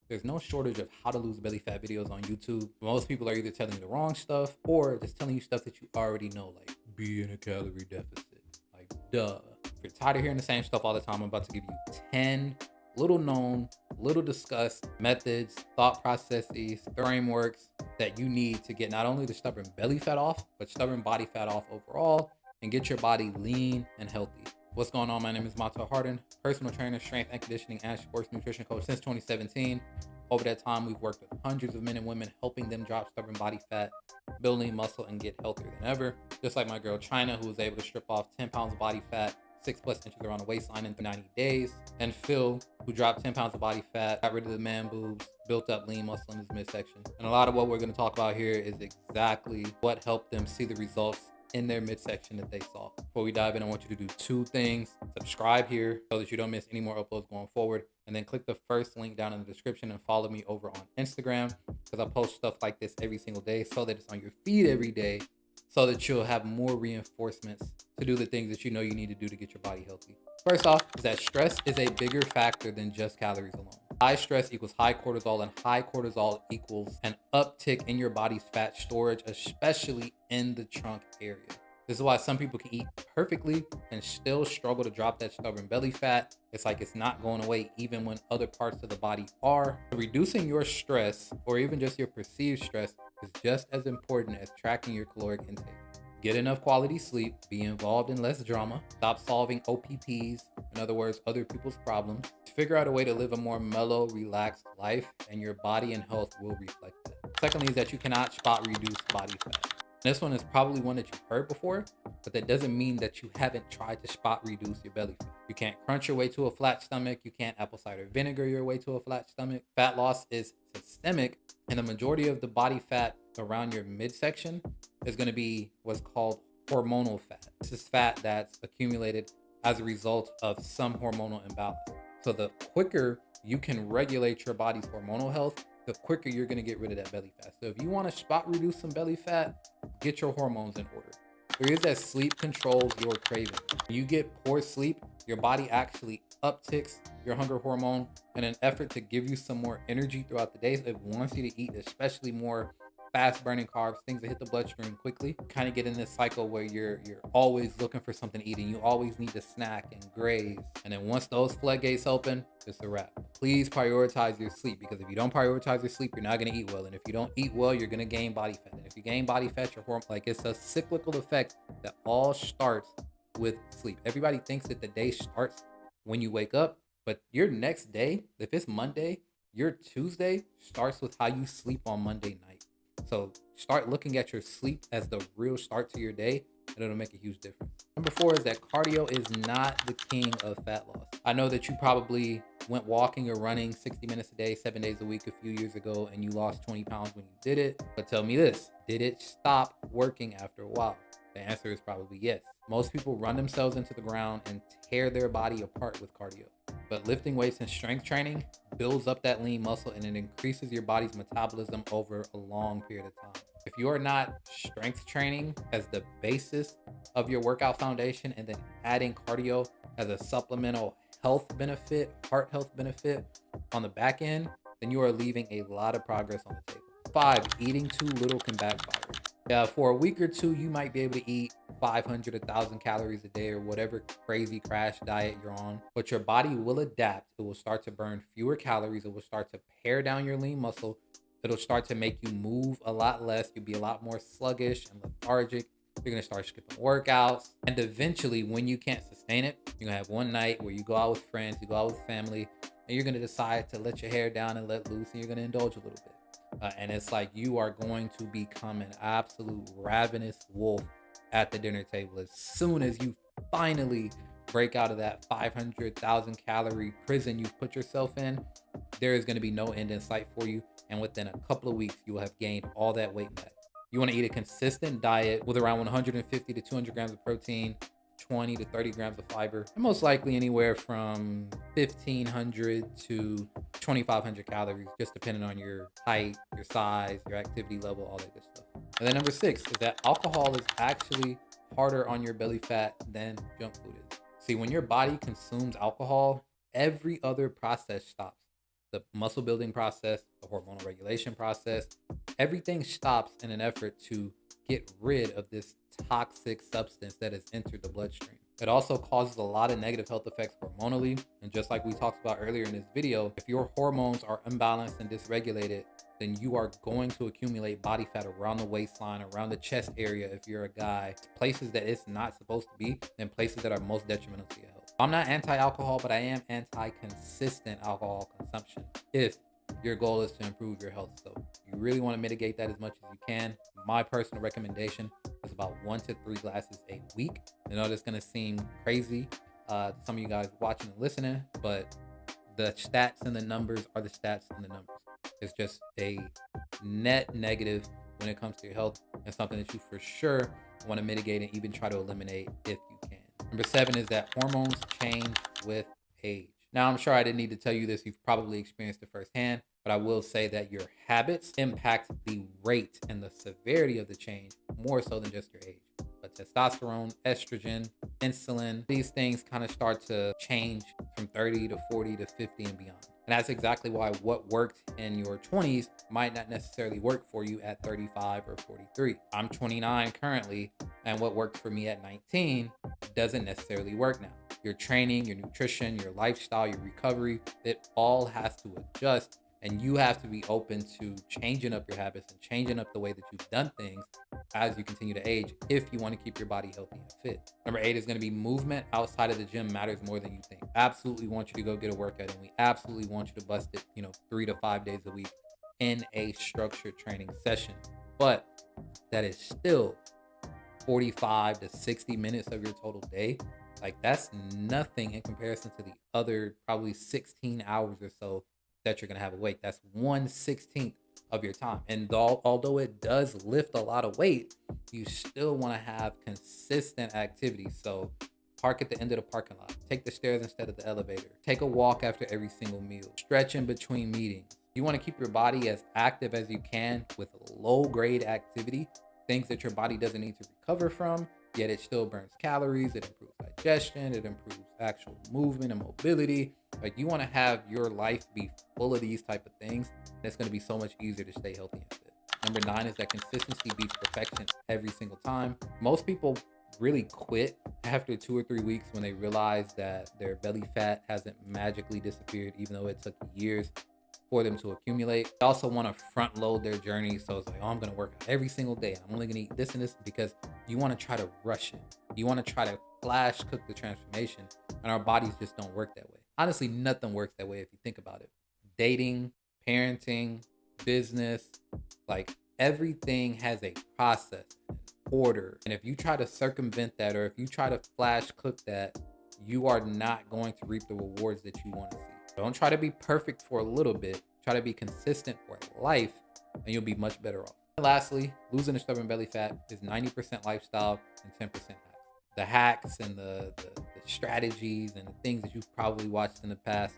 There's no shortage of how to lose belly fat videos on YouTube. Most people are either telling you the wrong stuff or just telling you stuff that you already know, like be in a calorie deficit. Like, duh. If you're tired of hearing the same stuff all the time, I'm about to give you 10 little known, little discussed methods, thought processes, frameworks that you need to get not only the stubborn belly fat off, but stubborn body fat off overall and get your body lean and healthy. What's going on? My name is Mato Harden, personal trainer, strength and conditioning, and sports nutrition coach since 2017. Over that time, we've worked with hundreds of men and women, helping them drop stubborn body fat, build lean muscle, and get healthier than ever. Just like my girl China, who was able to strip off 10 pounds of body fat, 6+ inches around the waistline in 90 days. And Phil, who dropped 10 pounds of body fat, got rid of the man boobs, built up lean muscle in his midsection. And a lot of what we're going to talk about here is exactly what helped them see the results in their midsection that they saw. Before we dive in, I want you to do two things. Subscribe here so that you don't miss any more uploads going forward. And then click the first link down in the description and follow me over on Instagram, because I post stuff like this every single day so that it's on your feed every day, so that you'll have more reinforcements to do the things that you know you need to do to get your body healthy. First off, is that stress is a bigger factor than just calories alone. High stress equals high cortisol, and high cortisol equals an uptick in your body's fat storage, especially in the trunk area. This is why some people can eat perfectly and still struggle to drop that stubborn belly fat. It's like it's not going away even when other parts of the body are. Reducing your stress, or even just your perceived stress, is just as important as tracking your caloric intake. Get enough quality sleep, be involved in less drama, stop solving OPPs, in other words, other people's problems. Figure out a way to live a more mellow, relaxed life, and your body and health will reflect that. Secondly, is that you cannot spot reduce body fat. This one is probably one that you've heard before, but that doesn't mean that you haven't tried to spot reduce your belly fat. You can't crunch your way to a flat stomach. You can't apple cider vinegar your way to a flat stomach. Fat loss is systemic, and the majority of the body fat around your midsection is going to be what's called hormonal fat. This is fat that's accumulated as a result of some hormonal imbalance. So the quicker you can regulate your body's hormonal health, the quicker you're going to get rid of that belly fat. So if you want to spot reduce some belly fat, get your hormones in order. There is that sleep controls your craving. When you get poor sleep, your body actually upticks your hunger hormone in an effort to give you some more energy throughout the day. So it wants you to eat, especially more fast burning carbs, things that hit the bloodstream quickly. Kind of get in this cycle where you're always looking for something to eat, and you always need to snack and graze. And then once those floodgates open, it's a wrap. Please prioritize your sleep, because if you don't prioritize your sleep, you're not going to eat well. And if you don't eat well, you're going to gain body fat. And if you gain body fat, your hormone, like, it's a cyclical effect that all starts with sleep. Everybody thinks that the day starts when you wake up, but your next day, if it's Monday, your Tuesday starts with how you sleep on Monday night. So start looking at your sleep as the real start to your day, and it'll make a huge difference. Number 4 is that cardio is not the king of fat loss. I know that you probably went walking or running 60 minutes a day, 7 days a week a few years ago, and you lost 20 pounds when you did it. But tell me this, did it stop working after a while? The answer is probably yes. Most people run themselves into the ground and tear their body apart with cardio. But lifting weights and strength training builds up that lean muscle, and it increases your body's metabolism over a long period of time. If you are not strength training as the basis of your workout foundation, and then adding cardio as a supplemental health benefit, heart health benefit on the back end, then you are leaving a lot of progress on the table. 5, eating too little can backfire. For a week or two, you might be able to eat 500, 1,000 calories a day, or whatever crazy crash diet you're on, but your body will adapt. It will start to burn fewer calories. It will start to pare down your lean muscle. It'll start to make you move a lot less. You'll be a lot more sluggish and lethargic. You're going to start skipping workouts. And eventually, when you can't sustain it, you're going to have one night where you go out with friends, you go out with family, and you're going to decide to let your hair down and let loose, and you're going to indulge a little bit. And it's like you are going to become an absolute ravenous wolf at the dinner table. As soon as you finally break out of that 500,000 calorie prison you've put yourself in, there is going to be no end in sight for you. And within a couple of weeks, you will have gained all that weight back. You want to eat a consistent diet with around 150 to 200 grams of protein, 20 to 30 grams of fiber, and most likely anywhere from 1,500 to 2,500 calories, just depending on your height, your size, your activity level, all that good stuff. And then number 6 is that alcohol is actually harder on your belly fat than junk food is. See, when your body consumes alcohol, every other process stops. the muscle building process, the hormonal regulation process, everything stops in an effort to get rid of this toxic substance that has entered the bloodstream. It also causes a lot of negative health effects hormonally. And just like we talked about earlier in this video, if your hormones are imbalanced and dysregulated, then you are going to accumulate body fat around the waistline, around the chest area if you're a guy, places that it's not supposed to be, and places that are most detrimental to your health. I'm not anti-alcohol, but I am anti-consistent alcohol consumption if your goal is to improve your health. So you really want to mitigate that as much as you can. My personal recommendation is about 1 to 3 glasses a week. I know that's going to seem crazy to some of you guys watching and listening, but the stats and the numbers are the stats and the numbers. It's just a net negative when it comes to your health, and something that you for sure want to mitigate and even try to eliminate if you can. Number 7 is that hormones change with age. Now, I'm sure I didn't need to tell you this. You've probably experienced it firsthand, but I will say that your habits impact the rate and the severity of the change more so than just your age. But testosterone, estrogen, insulin, these things kind of start to change from 30 to 40 to 50 and beyond. And that's exactly why what worked in your 20s might not necessarily work for you at 35 or 43. I'm 29 currently, and what worked for me at 19 doesn't necessarily work now. Your training, your nutrition, your lifestyle, your recovery, it all has to adjust, and you have to be open to changing up your habits and changing up the way that you've done things as you continue to age if you want to keep your body healthy and fit. Number 8 is going to be movement outside of the gym matters more than you think. Absolutely want you to go get a workout, and we absolutely want you to bust it, 3 to 5 days a week in a structured training session. But that is still 45 to 60 minutes of your total day. Like, that's nothing in comparison to the other probably 16 hours or so that you're going to have awake. That's 1/16 of your time. And although it does lift a lot of weight, you still want to have consistent activity. So park at the end of the parking lot. Take the stairs instead of the elevator. Take a walk after every single meal. Stretch in between meetings. You want to keep your body as active as you can with low grade activity, things that your body doesn't need to recover from, yet it still burns calories. It improves digestion. It improves actual movement and mobility. Like, you want to have your life be full of these type of things. It's going to be so much easier to stay healthy and fit. Number 9 is that consistency beats perfection every single time. Most people really quit after 2 or 3 weeks when they realize that their belly fat hasn't magically disappeared, even though it took years for them to accumulate. They also want to front load their journey. So it's like, oh, I'm going to work out every single day. I'm only going to eat this and this, because you want to try to rush it. You want to try to flash cook the transformation, and our bodies just don't work that way. Honestly, nothing works that way if you think about it. Dating, parenting, business, like, everything has a process, an order. And if you try to circumvent that, or if you try to flash cook that, you are not going to reap the rewards that you want to see. Don't try to be perfect for a little bit. Try to be consistent for life, and you'll be much better off. And lastly, losing the stubborn belly fat is 90% lifestyle and 10% hacks. The hacks and the strategies and the things that you've probably watched in the past,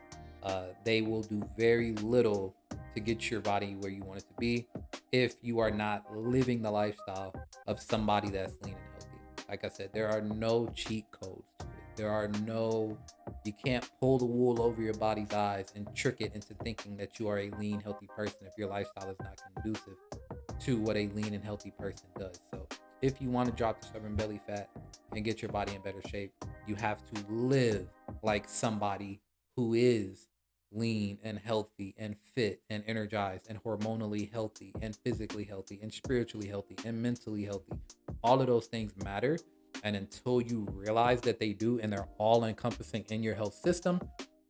they will do very little to get your body where you want it to be if you are not living the lifestyle of somebody that's lean and healthy. Like I said, there are no cheat codes to it. You can't pull the wool over your body's eyes and trick it into thinking that you are a lean, healthy person if your lifestyle is not conducive to what a lean and healthy person does. So if you want to drop the stubborn belly fat and get your body in better shape, you have to live like somebody who is lean and healthy and fit and energized and hormonally healthy and physically healthy and spiritually healthy and mentally healthy. All of those things matter. And until you realize that they do, and they're all encompassing in your health system,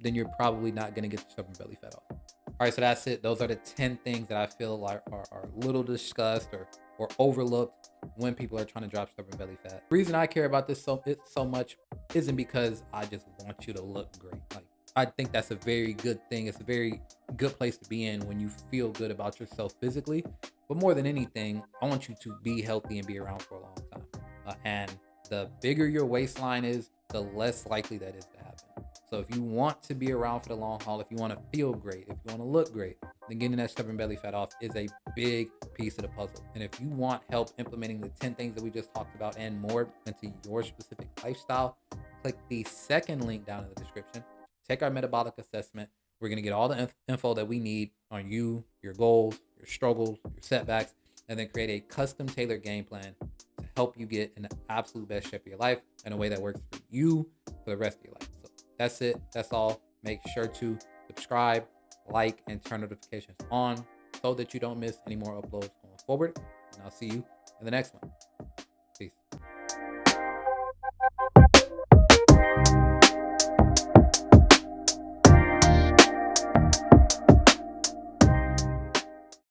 then you're probably not going to get the stubborn belly fat off. All right, so that's it. Those are the 10 things that I feel like are little discussed or overlooked when people are trying to drop stubborn belly fat. The reason I care about this so much isn't because I just want you to look great. Like, I think that's a very good thing. It's a very good place to be in when you feel good about yourself physically. But more than anything, I want you to be healthy and be around for a long time. And the bigger your waistline is, the less likely that is to happen. So if you want to be around for the long haul, if you want to feel great, if you want to look great, then getting that stubborn belly fat off is a big piece of the puzzle. And if you want help implementing the 10 things that we just talked about and more into your specific lifestyle, click the second link down in the description. Take our metabolic assessment. We're going to get all the info that we need on you, your goals, your struggles, your setbacks, and then create a custom tailored game plan to help you get in the absolute best shape of your life in a way that works for you for the rest of your life. So that's it. That's all. Make sure to subscribe, like, and turn notifications on so that you don't miss any more uploads going forward. And I'll see you in the next one.